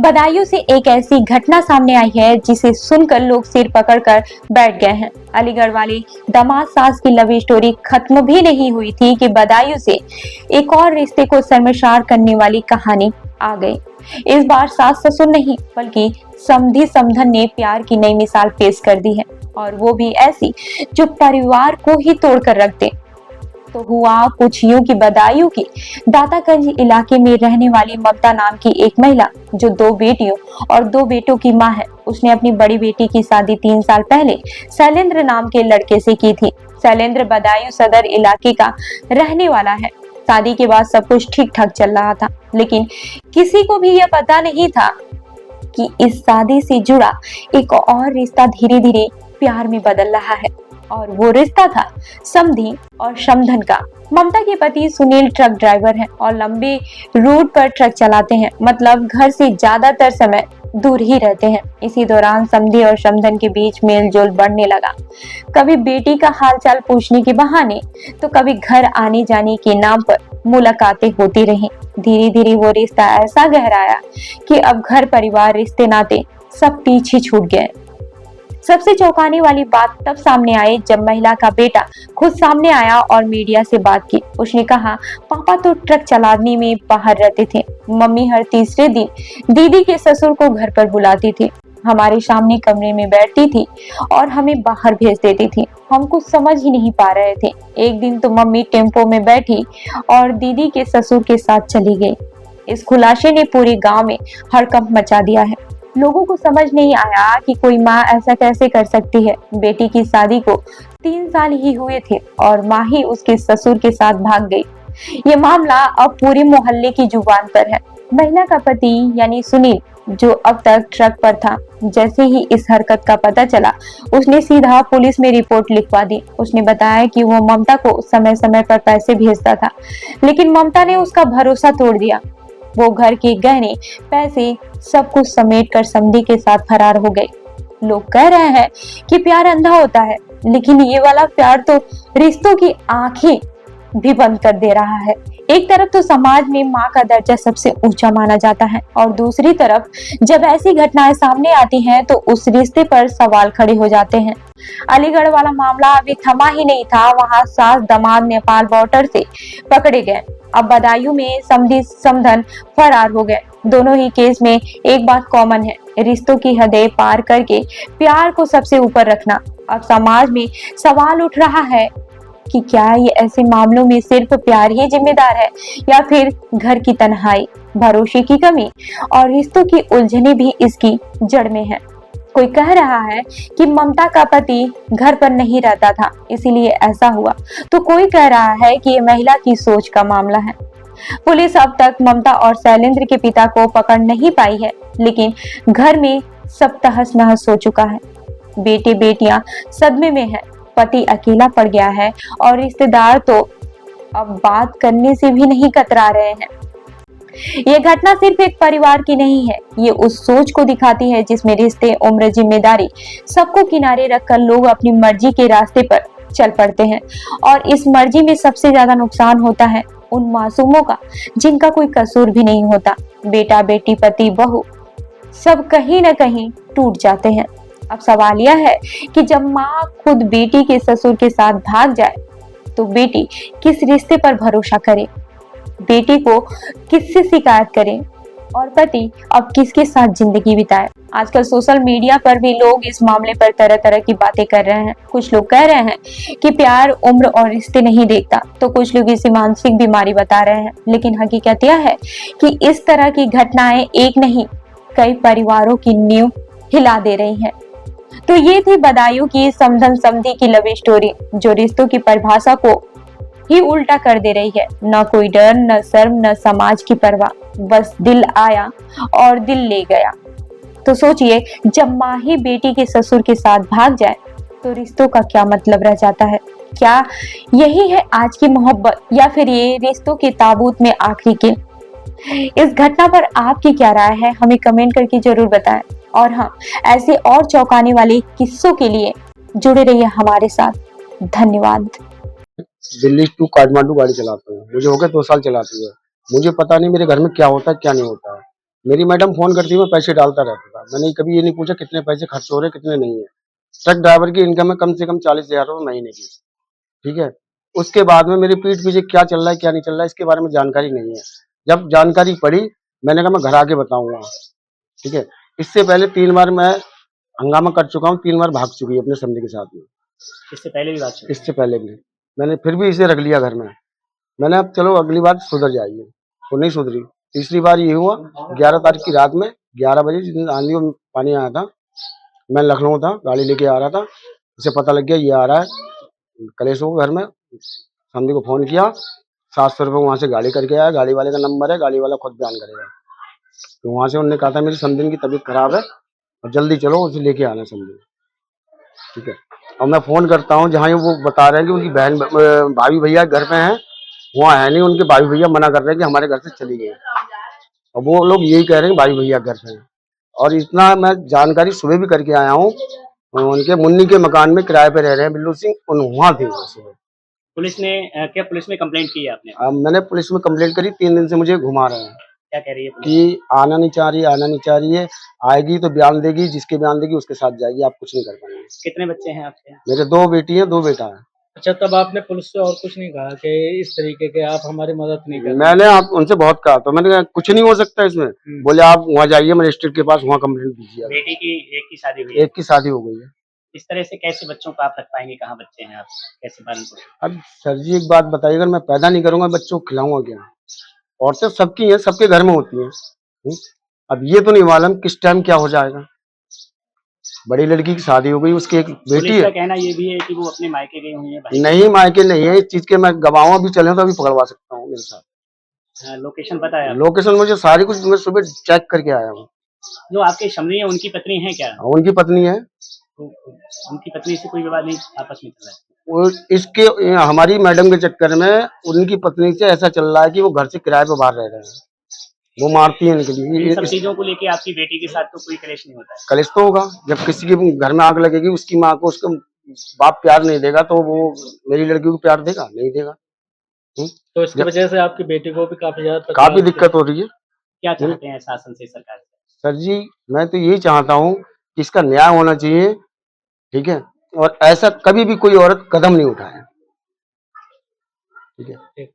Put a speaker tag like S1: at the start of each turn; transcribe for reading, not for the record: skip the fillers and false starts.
S1: बदायूं से एक ऐसी घटना सामने आई है जिसे सुनकर लोग सिर पकड़कर बैठ गए हैं। अलीगढ़ वाली दामाद सास की लव स्टोरी खत्म भी नहीं हुई थी कि बदायूं से एक और रिश्ते को शर्मसार करने वाली कहानी आ गई। इस बार सास ससुर नहीं बल्कि समधी समधन ने प्यार की नई मिसाल पेश कर दी है, और वो भी ऐसी जो परिवार को ही तोड़कर रख दे। तो हुआ कुछ यूं कि बदायूं की दातागंज इलाके में रहने वाली ममता नाम की एक महिला, जो 2 बेटियों और 2 बेटों की मां है, उसने अपनी बड़ी बेटी की शादी 3 साल पहले शैलेंद्र नाम के लड़के से की थी। शैलेंद्र बदायूं सदर इलाके का रहने वाला है। शादी के बाद सब कुछ ठीक ठाक चल रहा था, लेकिन किसी को भी यह पता नहीं था कि इस शादी से जुड़ा एक और रिश्ता धीरे धीरे प्यार में बदल रहा है, और वो रिश्ता था समधी और समधन का। ममता के पति सुनील ट्रक ड्राइवर हैं और लंबे रूट पर ट्रक चलाते हैं, मतलब घर से ज्यादातर समय दूर ही रहते हैं। इसी दौरान समधी और समधन के बीच मेल जोल बढ़ने लगा। कभी बेटी का हालचाल पूछने के बहाने तो कभी घर आने जाने के नाम पर मुलाकातें होती रहीं। धीरे धीरे वो रिश्ता ऐसा गहराया कि अब घर परिवार रिश्ते नाते सब पीछे छूट गए। सबसे चौंकाने वाली बात तब सामने आई जब महिला का बेटा खुद सामने आया और मीडिया से बात की। उसने कहा, पापा तो ट्रक चलाने में बाहर रहते थे, मम्मी हर तीसरे दिन दीदी के ससुर को घर पर बुलाती थी, हमारे सामने कमरे में बैठती थी और हमें बाहर भेज देती थी। हम कुछ समझ ही नहीं पा रहे थे। एक दिन तो मम्मी टेम्पो में बैठी और दीदी के ससुर के साथ चली गई। इस खुलासे ने पूरे गांव में हड़कंप मचा दिया है। लोगों को समझ नहीं आया कि कोई माँ ऐसा कैसे कर सकती है। बेटी की शादी को 3 साल ही हुए थे और माँ ही उसके ससुर के साथ भाग गई। ये मामला अब पूरे मोहल्ले की जुबान पर है। महिला का पति यानी सुनील, जो अब तक ट्रक पर था, जैसे ही इस हरकत का पता चला उसने सीधा पुलिस में रिपोर्ट लिखवा दी। उसने बताया कि वो ममता को समय समय पर पैसे भेजता था, लेकिन ममता ने उसका भरोसा तोड़ दिया। वो घर के गहने, पैसे सब कुछ समेट कर समधी के साथ फरार हो गए। लोग कह रहे हैं कि प्यार अंधा होता है, लेकिन ये वाला प्यार तो रिश्तों की आंखें भी बंद कर दे रहा है। एक तरफ तो समाज में माँ का दर्जा सबसे ऊंचा माना जाता है, और दूसरी तरफ जब ऐसी घटनाएं सामने आती हैं तो उस रिश्ते पर सवाल खड़े हो जाते हैं। अलीगढ़ वाला मामला अभी थमा ही नहीं था। वहां सास दामाद नेपाल बॉर्डर से पकड़े गए। अब बदायूं में समधी समधन फरार हो गए। दोनों ही केस में एक बात कॉमन है, रिश्तों की हदें पार करके प्यार को सबसे ऊपर रखना। अब समाज में सवाल उठ रहा है कि क्या ये ऐसे मामलों में सिर्फ प्यार ही जिम्मेदार है, या फिर घर की तन्हाई, भरोसे की कमी और रिश्तों की उलझने भी इसकी जड़ में है। कोई कह रहा है कि ममता का पति घर पर नहीं रहता था इसीलिए ऐसा हुआ, तो कोई कह रहा है कि ये महिला की सोच का मामला है। पुलिस अब तक ममता और शैलेंद्र के पिता को पकड़ नहीं पाई है, लेकिन घर में सब तहस नहस हो चुका है। बेटे बेटियां सदमे में हैं, पति अकेला पड़ गया है और रिश्तेदार तो अब बात करने से भी नहीं कतरा रहे हैं। ये घटना सिर्फ एक परिवार की नहीं है, ये उस सोच को दिखाती है जिसमें रिश्ते, उम्र, जिम्मेदारी सबको किनारे रखकर लोग अपनी मर्जी के रास्ते पर चल पड़ते हैं। और इस मर्जी में सबसे ज्यादा नुकसान होता है उन मासूमों का जिनका कोई कसूर भी नहीं होता। बेटा बेटी, पति बहू, सब कहीं न कहीं टूट जाते हैं। अब सवाल यह है कि जब माँ खुद बेटी के ससुर के साथ भाग जाए तो बेटी किस रिश्ते पर भरोसा करे, बेटी को किससे शिकायत करें, और पति अब किसके साथ जिंदगी बिताए। आजकल सोशल मीडिया पर भी लोग इस मामले पर तरह तरह की बातें कर रहे हैं। कुछ लोग कह रहे हैं कि प्यार उम्र और रिश्ते नहीं देखता, तो कुछ लोग इसे मानसिक बीमारी बता रहे हैं। लेकिन हकीकत यह है कि इस तरह की घटनाएं एक नहीं कई परिवारों की नींव हिला दे रही हैं। तो ये थी बदायूं की समधन समधी की लव स्टोरी, जो रिश्तों की परिभाषा को ही उल्टा कर दे रही है। न कोई डर, न शर्म, न समाज की परवाह, बस दिल आया और दिल ले गया। तो सोचिए, जब माँ ही बेटी के ससुर के साथ भाग जाए तो रिश्तों का क्या मतलब रह जाता है। क्या यही है आज की मोहब्बत, या फिर ये रिश्तों के ताबूत में आखिरी कील। इस घटना पर आपकी क्या राय है, हमें कमेंट करके जरूर बताएं। और हाँ, ऐसे और चौंकाने वाले किस्सों के लिए जुड़े रहिए हमारे साथ। धन्यवाद।
S2: दिल्ली टू काठमांडू गाड़ी चलाता हूँ। मुझे हो गए 2 साल चलाते हुए। मुझे पता नहीं मेरे घर में क्या होता है क्या नहीं होता है। मेरी मैडम फोन करती, मैं पैसे डालता रहता था। मैंने कभी ये नहीं पूछा कितने पैसे खर्च हो रहे कितने नहीं है। ट्रक ड्राइवर की इनकम है कम से कम 40,000 रुपये महीने की, ठीक है। उसके बाद में मेरे पीठ पीछे क्या चल रहा है क्या नहीं चल रहा है इसके बारे में जानकारी नहीं है। जब जानकारी पड़ी मैंने कहा मैं घर आके बताऊंगा, ठीक है। इससे पहले 3 बार मैं हंगामा कर चुका हूँ, 3 बार भाग चुकी है अपने समधी के साथ में।
S3: इससे पहले भी बात
S2: इससे पहले भी मैंने फिर भी इसे रख लिया घर में। मैंने अब चलो अगली बार सुधर जाएगी, तो नहीं सुधरी। तीसरी बार ये हुआ 11 तारीख की रात में 11 बजे, जिस दिन आंधी और पानी आया था, मैं लखनऊ था, गाड़ी लेके आ रहा था। उसे पता लग गया ये आ रहा है कलेश हो घर में। समधी को फोन किया, 700 रुपये वहाँ से गाड़ी करके आया। गाड़ी वाले का नंबर है, गाड़ी वाला खुद बयान करेगा। तो वहाँ से उन्होंने कहा था मेरी समधी की तबीयत खराब है और जल्दी चलो उसे लेके आना समधी, ठीक है। और मैं फोन करता हूँ जहाँ वो बता रहे हैं कि उनकी बहन भाभी भैया घर पे हैं, वहाँ है नहीं। उनके भाभी भैया मना कर रहे हैं कि हमारे घर से चली गई, और वो लोग यही कह रहे हैं भाई भैया घर पे हैं। और इतना मैं जानकारी सुबह भी करके आया हूँ, उनके मुन्नी के मकान में किराए पे रह रहे हैं बिल्लू सिंह, वहाँ थे सुबह।
S3: पुलिस ने क्या पुलिस में कंप्लेंट की है आपने?
S2: मैंने पुलिस में कंप्लेंट करी, 3 दिन से मुझे घुमा रहे हैं
S3: क्या कह रही है पुलिस?
S2: कि आना नहीं चाह रही है, आना नहीं चाह रही है। आएगी तो बयान देगी, जिसके बयान देगी उसके साथ जाएगी, आप कुछ नहीं कर पाएंगे।
S3: कितने बच्चे हैं आपके?
S2: मेरे 2 बेटी हैं 2 बेटा है।
S4: अच्छा, तब आपने पुलिस से और कुछ नहीं कहा कि इस तरीके के आप हमारी मदद नहीं कर रहे?
S2: मैंने आप उनसे बहुत कहा, तो मैंने कहा कुछ नहीं हो सकता इसमें। बोले आप वहाँ जाइए मजिस्ट्रेट के पास, वहाँ कंप्लेंट दीजिए।
S3: बेटी की एक की शादी हुई है।
S2: एक की शादी हो गई है।
S3: इस तरह से कैसे बच्चों को आप रख पाएंगे? कहाँ बच्चे हैं आप, कैसे पालन पोषण?
S2: अब सर जी एक बात बताइए, अगर मैं पैदा नहीं करूंगा बच्चों को खिलाऊंगा क्या? औरतें सबकी हैं, सबके घर में होती हैं। अब ये तो नहीं मालूम किस टाइम क्या हो जाएगा। बड़ी लड़की की शादी हो गई, उसकी एक बेटी
S3: पुलिस का
S2: है।
S3: कहना ये भी है कि वो अपने मायके गई हुई है भाई।
S2: नहीं मायके नहीं है, इस चीज के मैं गवाह भी चले तो अभी पकड़वा सकता हूँ मेरे साथ।
S3: लोकेशन पता है आपको?
S2: लोकेशन मुझे सारी कुछ मैं सुबह चेक करके आया हूँ।
S3: जो आपके समधी है उनकी पत्नी है क्या?
S2: उनकी पत्नी है।
S3: तो उनकी पत्नी से कोई विवाद नहीं आपस में चल रहा है?
S2: वो इसके हमारी मैडम के चक्कर में उनकी पत्नी से ऐसा चल रहा है कि वो घर से किराए पर बाहर रह रहे हैं, वो मारती है इनके
S3: इन
S2: लिए।
S3: सब चीजों को लेके आपकी बेटी के साथ तो कोई कलेश नहीं होता है?
S2: कलेश तो होगा, जब किसी के घर में आग लगेगी, उसकी माँ को उसका बाप प्यार नहीं देगा तो वो मेरी लड़की को प्यार देगा? नहीं देगा।
S4: तो इसकी वजह से आपकी बेटी को भी काफी ज्यादा
S2: काफी दिक्कत हो रही है।
S3: क्या चाहते हैं शासन से, सरकार से?
S2: सर जी मैं तो यही चाहता हूँ कि इसका न्याय होना चाहिए, ठीक है। और ऐसा कभी भी कोई औरत कदम नहीं उठाए, ठीक है।